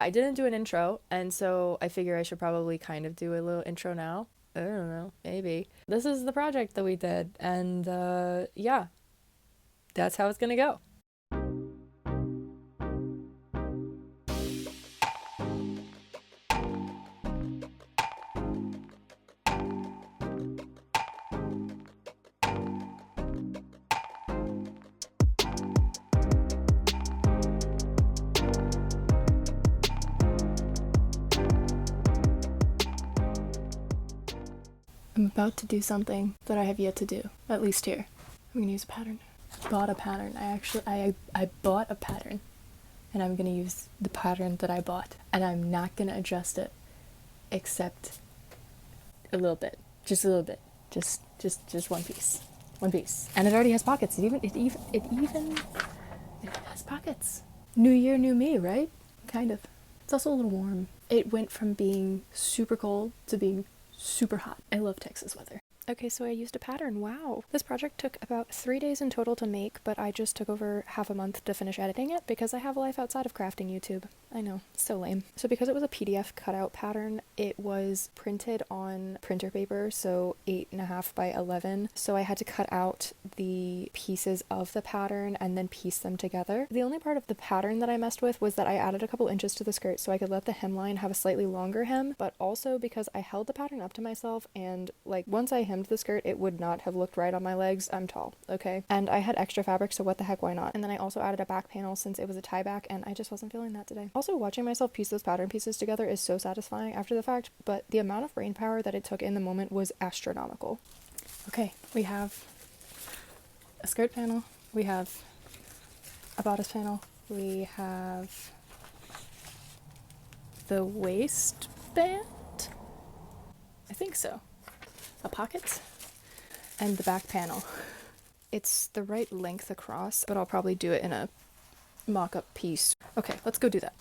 I didn't do an intro, and so I figure I should probably kind of do a little intro now. I don't know, maybe. This is the project that we did, and yeah, that's how it's gonna go. I'm about to do something that I have yet to do, at least here. I'm gonna use a pattern. Bought a pattern. I bought a pattern, and I'm gonna use the pattern that I bought, and I'm not gonna adjust it, except a little bit, just a little bit, just one piece, and it already has pockets. It has pockets. New year, new me, right? Kind of. It's also a little warm. It went from being super cold to being super hot. I love Texas weather. Okay, so I used a pattern. Wow. This project took about 3 days in total to make, but I just took over half a month to finish editing it because I have a life outside of crafting YouTube. I know, so lame. So because it was a PDF cutout pattern, it was printed on printer paper, so 8.5 by 11. So I had to cut out the pieces of the pattern and then piece them together. The only part of the pattern that I messed with was that I added a couple inches to the skirt so I could let the hemline have a slightly longer hem, but also because I held the pattern up to myself and like once I hemmed the skirt, it would not have looked right on my legs. I'm tall, okay? And I had extra fabric, so what the heck, why not? And then I also added a back panel since it was a tie back, and I just wasn't feeling that today. Also, watching myself piece those pattern pieces together is so satisfying after the fact, but the amount of brain power that it took in the moment was astronomical. Okay, we have a skirt panel, we have a bodice panel, we have the waistband? I think so. A pocket, and the back panel. It's the right length across, but I'll probably do it in a mock-up piece. Okay, let's go do that.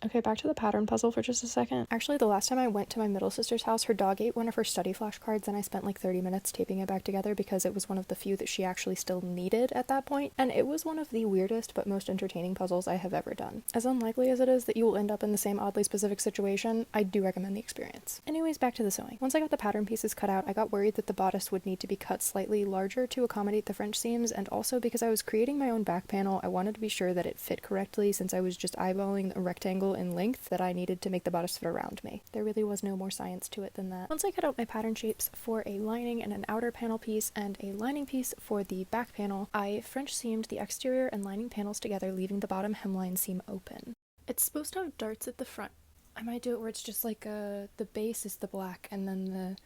Okay, back to the pattern puzzle for just a second. Actually, the last time I went to my middle sister's house, her dog ate one of her study flashcards and I spent like 30 minutes taping it back together because it was one of the few that she actually still needed at that point, and it was one of the weirdest but most entertaining puzzles I have ever done. As unlikely as it is that you will end up in the same oddly specific situation, I do recommend the experience. Anyways, back to the sewing. Once I got the pattern pieces cut out, I got worried that the bodice would need to be cut slightly larger to accommodate the French seams, and also because I was creating my own back panel, I wanted to be sure that it fit correctly since I was just eyeballing a rectangle in length that I needed to make the bodice fit around me. There really was no more science to it than that. Once I cut out my pattern shapes for a lining and an outer panel piece and a lining piece for the back panel, I French seamed the exterior and lining panels together, leaving the bottom hemline seam open. It's supposed to have darts at the front. I might do it where it's just like the base is the black and then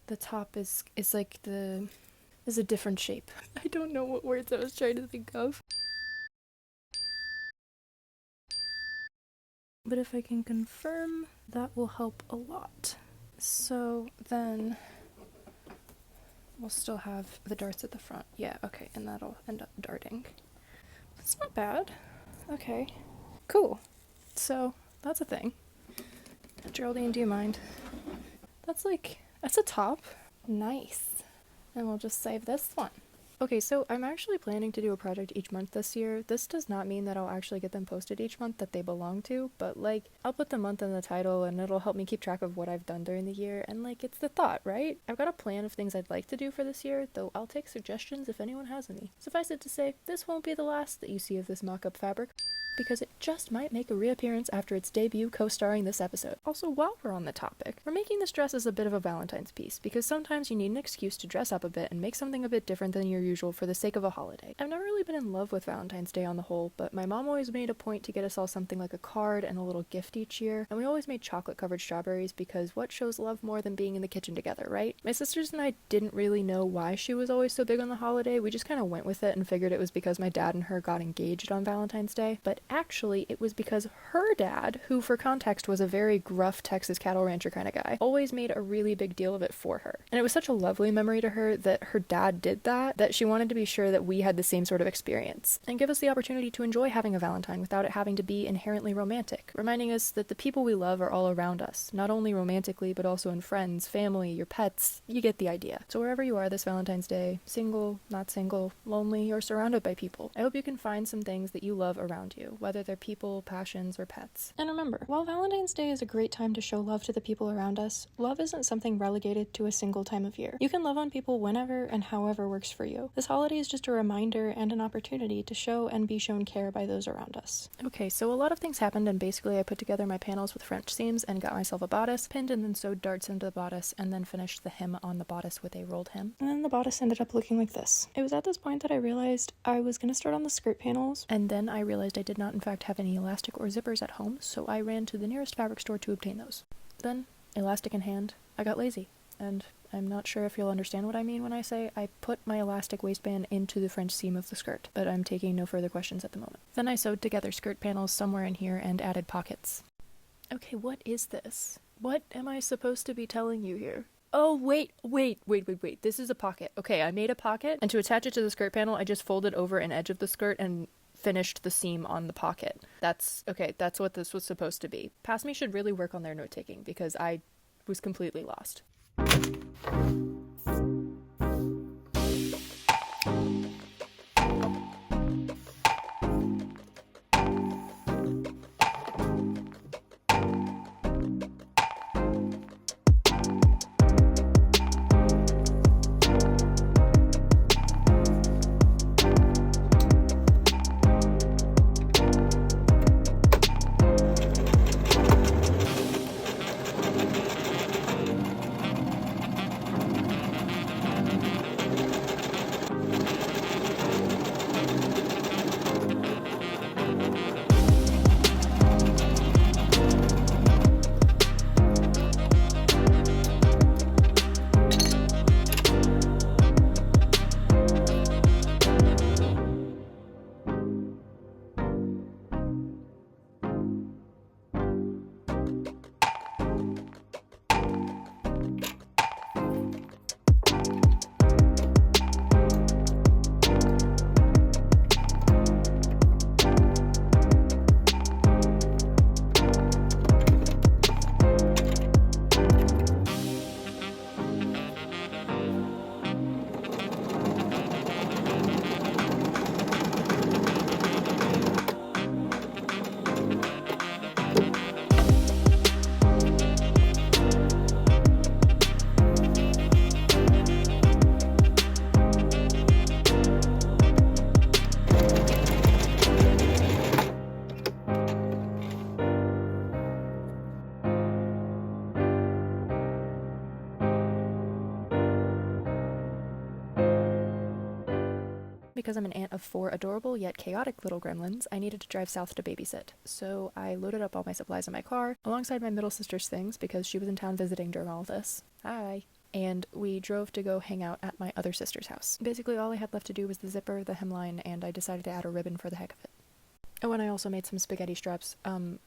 the top is like is a different shape. I don't know what words I was trying to think of. But if I can confirm, that will help a lot. So then we'll still have the darts at the front. Yeah, okay, and that'll end up darting. That's not bad. Okay, cool. So that's a thing. Geraldine, do you mind? That's a top. Nice. And we'll just save this one. Okay, so I'm actually planning to do a project each month this year. This does not mean that I'll actually get them posted each month that they belong to, but like, I'll put the month in the title and it'll help me keep track of what I've done during the year, and like, it's the thought, right? I've got a plan of things I'd like to do for this year, though I'll take suggestions if anyone has any. Suffice it to say, this won't be the last that you see of this mock-up fabric, because it just might make a reappearance after its debut co-starring this episode. Also, while we're on the topic, we're making this dress as a bit of a Valentine's piece, because sometimes you need an excuse to dress up a bit and make something a bit different than your usual for the sake of a holiday. I've never really been in love with Valentine's Day on the whole, but my mom always made a point to get us all something like a card and a little gift each year, and we always made chocolate-covered strawberries because what shows love more than being in the kitchen together, right? My sisters and I didn't really know why she was always so big on the holiday. We just kind of went with it and figured it was because my dad and her got engaged on Valentine's Day, but actually it was because her dad, who for context was a very gruff Texas cattle rancher kind of guy, always made a really big deal of it for her. And it was such a lovely memory to her that her dad did that she wanted to be sure that we had the same sort of experience and give us the opportunity to enjoy having a Valentine without it having to be inherently romantic, reminding us that the people we love are all around us, not only romantically but also in friends, family, your pets. You get the idea. So wherever you are this Valentine's Day, single, not single, lonely, or surrounded by people, I hope you can find some things that you love around you. whether they're people, passions, or pets. And remember, while Valentine's Day is a great time to show love to the people around us, love isn't something relegated to a single time of year. You can love on people whenever and however works for you. This holiday is just a reminder and an opportunity to show and be shown care by those around us. Okay, so a lot of things happened, and basically I put together my panels with French seams and got myself a bodice, pinned and then sewed darts into the bodice, and then finished the hem on the bodice with a rolled hem. And then the bodice ended up looking like this. It was at this point that I realized I was going to start on the skirt panels, and then I realized I did not in fact have any elastic or zippers at home, so I ran to the nearest fabric store to obtain those. Then, elastic in hand, I got lazy, and I'm not sure if you'll understand what I mean when I say I put my elastic waistband into the French seam of the skirt, but I'm taking no further questions at the moment. Then I sewed together skirt panels somewhere in here and added pockets. Okay, what is this? What am I supposed to be telling you here? Oh, wait. This is a pocket. Okay, I made a pocket, and to attach it to the skirt panel, I just folded over an edge of the skirt and finished the seam on the pocket. That's what this was supposed to be. Past me should really work on their note-taking, because I was completely lost. Because I'm an aunt of 4 adorable yet chaotic little gremlins, I needed to drive south to babysit. So I loaded up all my supplies in my car, alongside my middle sister's things, because she was in town visiting during all of this. Hi. And we drove to go hang out at my other sister's house. Basically all I had left to do was the zipper, the hemline, and I decided to add a ribbon for the heck of it. Oh, and I also made some spaghetti straps,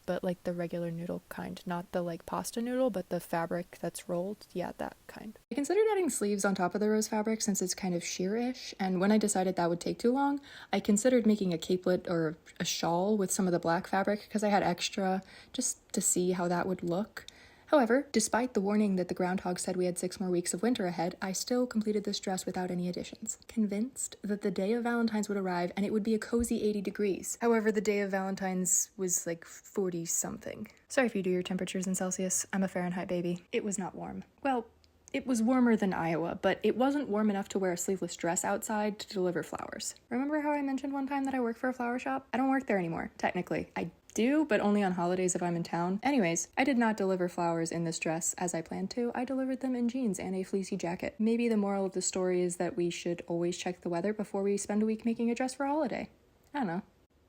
but like the regular noodle kind, not the like pasta noodle, but the fabric that's rolled. Yeah, that kind. I considered adding sleeves on top of the rose fabric since it's kind of sheer-ish, and when I decided that would take too long, I considered making a capelet or a shawl with some of the black fabric because I had extra just to see how that would look. However, despite the warning that the groundhog said we had 6 more weeks of winter ahead, I still completed this dress without any additions, convinced that the day of Valentine's would arrive and it would be a cozy 80 degrees. However, the day of Valentine's was like 40-something. Sorry if you do your temperatures in Celsius. I'm a Fahrenheit baby. It was not warm. Well, it was warmer than Iowa, but it wasn't warm enough to wear a sleeveless dress outside to deliver flowers. Remember how I mentioned one time that I work for a flower shop? I don't work there anymore, technically. I do, but only on holidays if I'm in town. Anyways, I did not deliver flowers in this dress as I planned to. I delivered them in jeans and a fleecy jacket. Maybe the moral of the story is that we should always check the weather before we spend a week making a dress for a holiday. I don't know.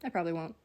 I probably won't.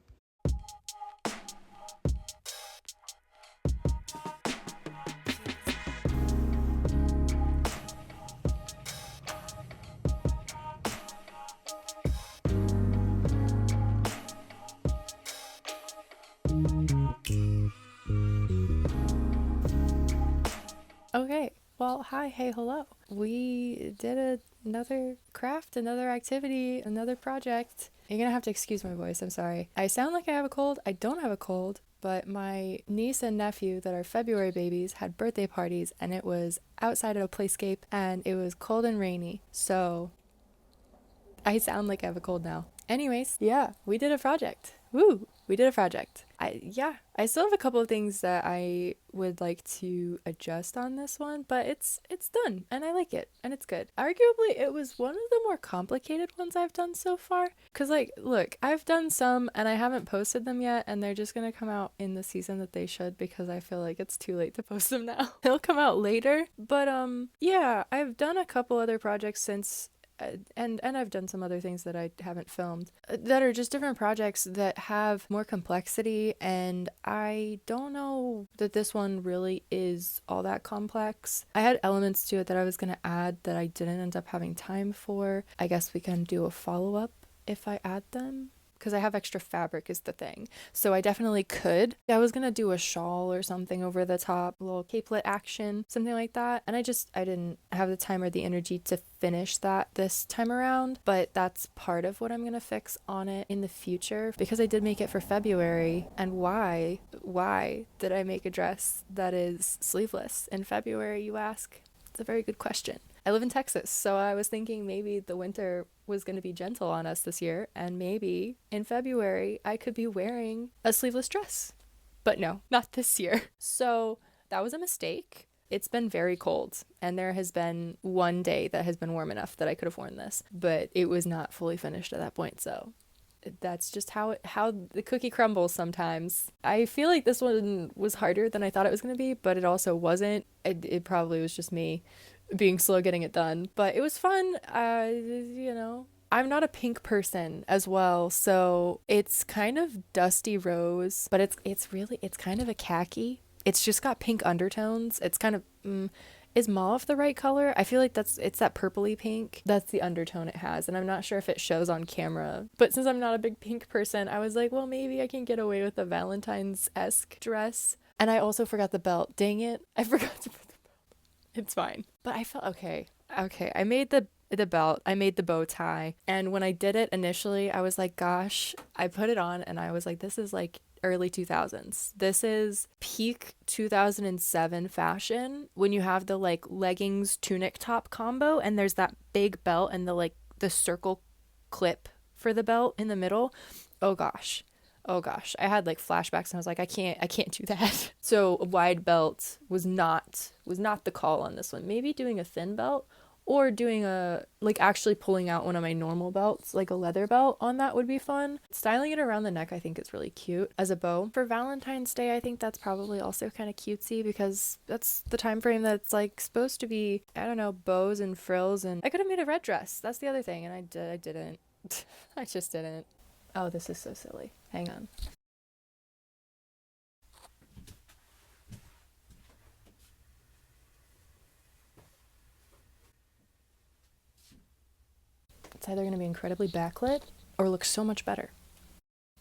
Okay, well, hi, hey, hello. We did another craft, another activity, another project. You're gonna have to excuse my voice, I'm sorry. I sound like I have a cold. I don't have a cold, but my niece and nephew that are February babies had birthday parties, and it was outside at a playscape, and it was cold and rainy, so I sound like I have a cold now. Anyways, yeah, we did a project. Woo! We did a project. I still have a couple of things that I would like to adjust on this one, but it's done and I like it and it's good. Arguably, it was one of the more complicated ones I've done so far. Cause like, look, I've done some and I haven't posted them yet, and they're just gonna come out in the season that they should because I feel like it's too late to post them now. They'll come out later. But yeah, I've done a couple other projects since. And I've done some other things that I haven't filmed that are just different projects that have more complexity, and I don't know that this one really is all that complex. I had elements to it that I was going to add that I didn't end up having time for. I guess we can do a follow-up if I add them, because I have extra fabric is the thing. So I definitely could. I was gonna do a shawl or something over the top, a little capelet action, something like that. And I didn't have the time or the energy to finish that this time around. But that's part of what I'm gonna fix on it in the future, because I did make it for February. And why did I make a dress that is sleeveless in February, you ask? It's a very good question. I live in Texas, so I was thinking maybe the winter was going to be gentle on us this year, and maybe in February I could be wearing a sleeveless dress. But no, not this year. So that was a mistake. It's been very cold, and there has been one day that has been warm enough that I could have worn this, but it was not fully finished at that point, so that's just how the cookie crumbles sometimes. I feel like this one was harder than I thought it was going to be, but it also wasn't. It probably was just me being slow getting it done, but it was fun. I'm not a pink person as well, so it's kind of dusty rose, but it's kind of a khaki. It's just got pink undertones. It's kind of is mauve the right color? I feel like it's that purpley pink. That's the undertone it has, and I'm not sure if it shows on camera. But since I'm not a big pink person, I was like, well, maybe I can get away with a Valentine's-esque dress. And I also forgot the belt. Dang it. I forgot to put the belt. It's fine. But I felt okay. I made the belt. I made the bow tie. And when I did it initially, I was like, gosh, I put it on and I was like, this is like early 2000s. This is peak 2007 fashion, when you have the like leggings tunic top combo and there's that big belt and the circle clip for the belt in the middle. Oh gosh, I had like flashbacks and I was like, I can't do that. So a wide belt was not the call on this one. Maybe doing a thin belt, or doing actually pulling out one of my normal belts, like a leather belt on that would be fun. Styling it around the neck I think is really cute as a bow. For Valentine's Day, I think that's probably also kind of cutesy, because that's the time frame that's like supposed to be, I don't know, bows and frills. And I could have made a red dress. That's the other thing, and I didn't. I just didn't. Oh, this is so silly. Hang on. It's either going to be incredibly backlit or look so much better.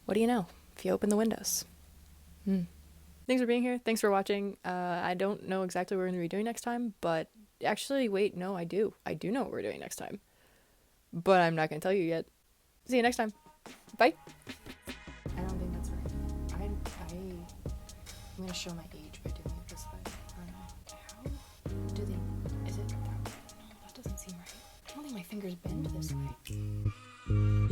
What do you know if you open the windows? Thanks for being here. Thanks for watching. I don't know exactly what we're going to be doing next time, but actually, wait, no, I do. I do know what we're doing next time, but I'm not going to tell you yet. See you next time. Bye. I don't think that's right. I'm going to show my age by doing it this way. How do they... Is it... No, that doesn't seem right. I don't think my fingers bend this way.